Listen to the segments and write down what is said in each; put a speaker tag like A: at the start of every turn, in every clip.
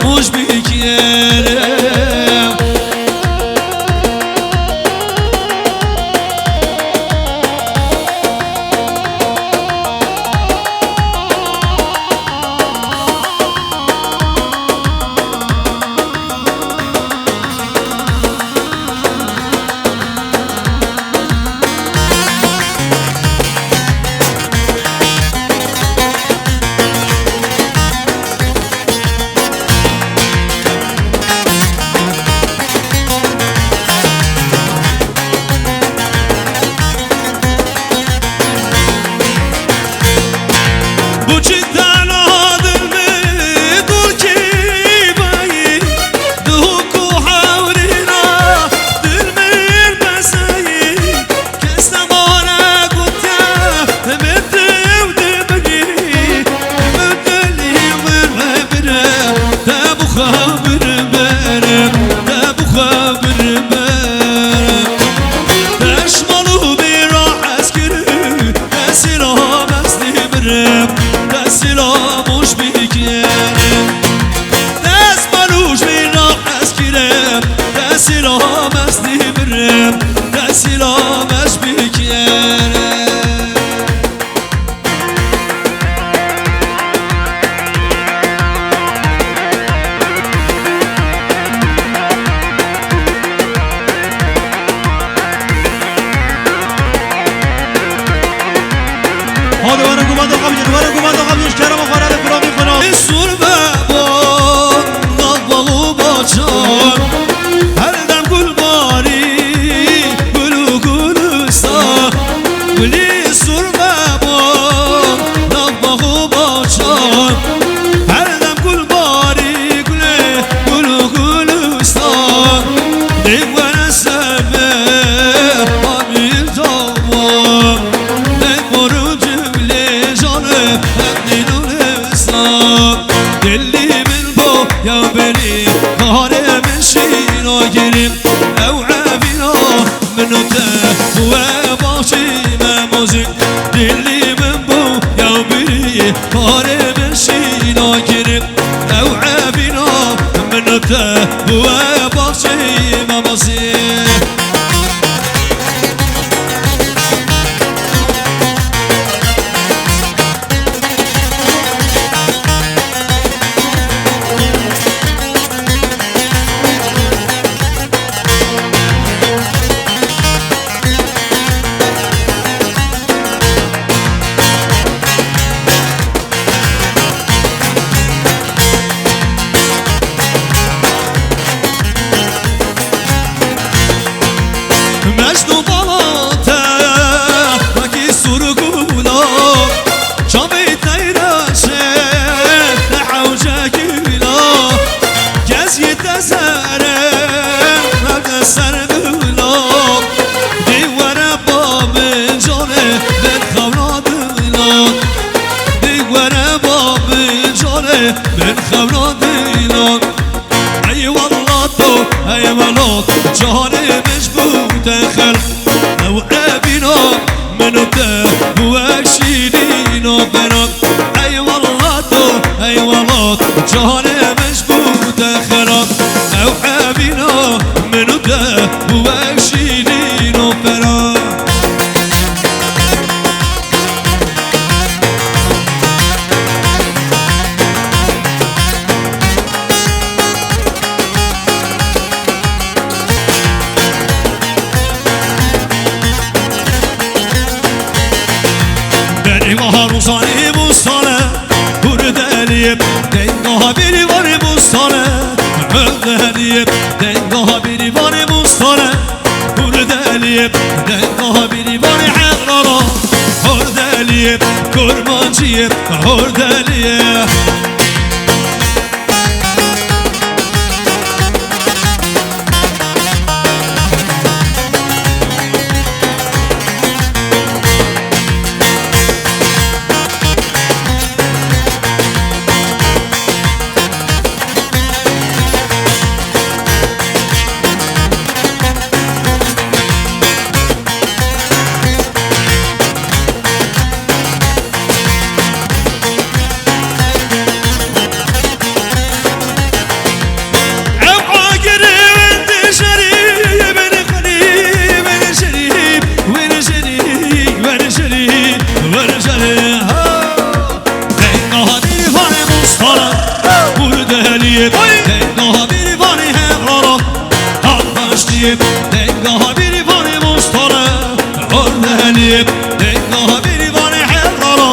A: مش بكيرم başlayıp dengaha bir vani mustara Ordeliyip dengaha bir vani hellara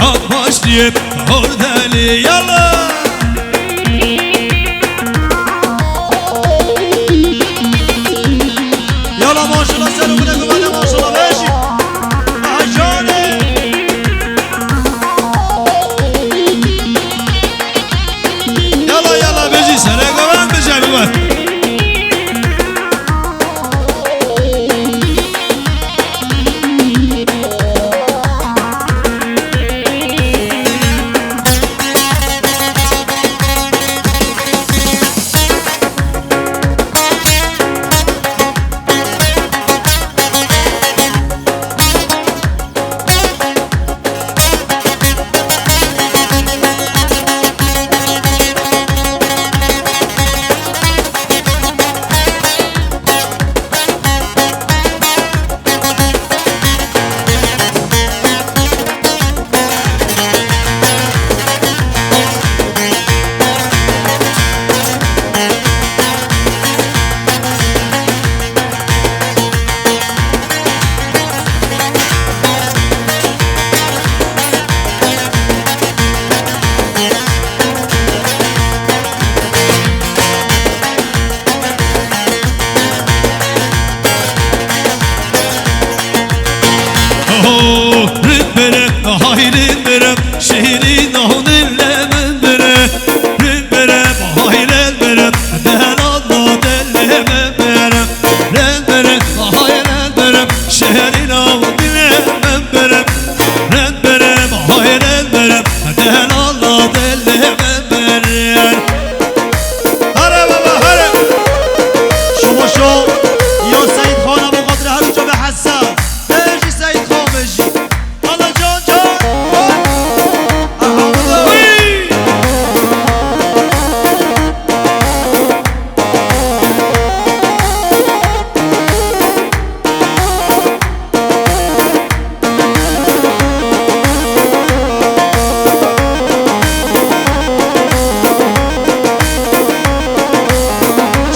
A: At başlayıp ordeli yallah Yalla maşallah sen okuna güvende maşallah beşi Ajane Yalla yalla beşi sana güven beşi güven Şehrin ahudin lemen bere Rin bere bahaylen bere Dehel Allah dellemen bere Ren bere bahaylen bere Şehrin ahudin lemen bere Ren bere bahaylen bere Dehel Allah dellemen bere Hare baba hare
B: شما شو یا سید خان ابو قادر هر جا به حسن بجی سید خان بجی حالا جان جان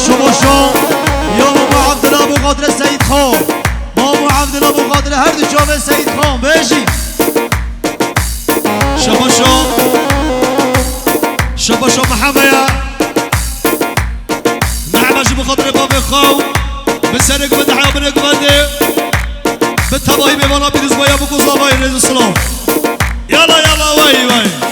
B: شما شو یا مامو عبدالله ابو قادر سید خان مامو عبدالله ابو قادر هر دو جا به سید خان بجی
A: شبا شو محمية نعم جيب خاطر باب خاو بسرق بدحا بنك بدي بالتباهي بيبانا بيدز بايا بكو زباي ريز السلام يلا يلا واي واي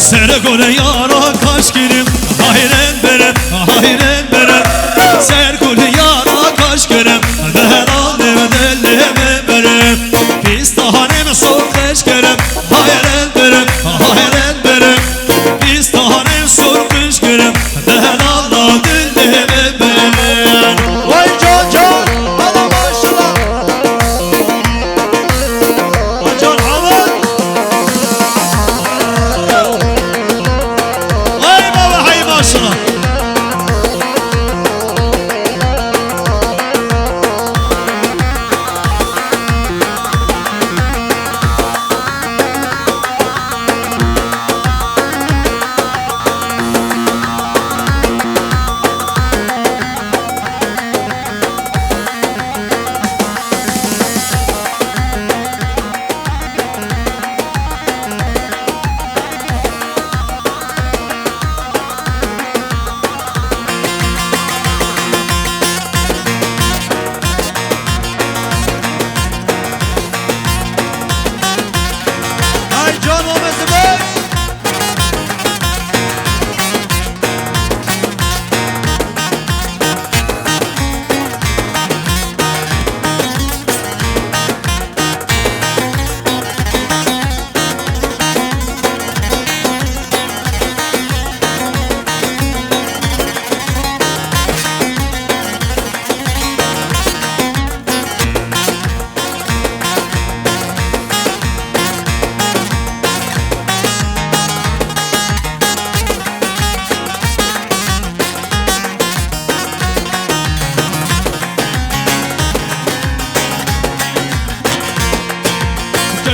A: Sere gole yara kaç girim hayren berem hayren berem Ser gole yara kaç girim Deher alem delleme berem Pistahanem sok kaç girim hayren berem hayren berem Pistahanem sok kaç girim Deher Allah delleme berem
B: vay can can hala maşallah vay can hamad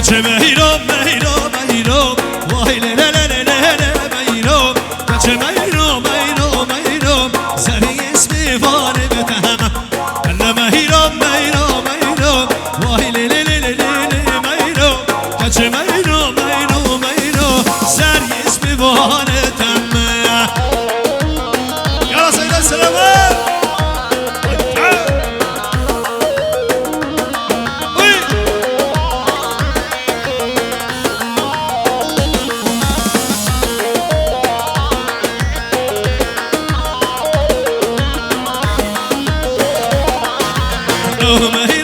A: كچه مهیرم مهیرم مهیرم وای لی لی لی لی لی مهیرم کچه مهیرم مهیرم مهیرم سری اسمی وانه بتهم الا مهیرم مهیرم مهیرم وای لی لی لی لی لی مهیرم کچه مهیرم مهیرم مهیرم سری اسمی وانه تهم یا سید السلامه Oh, my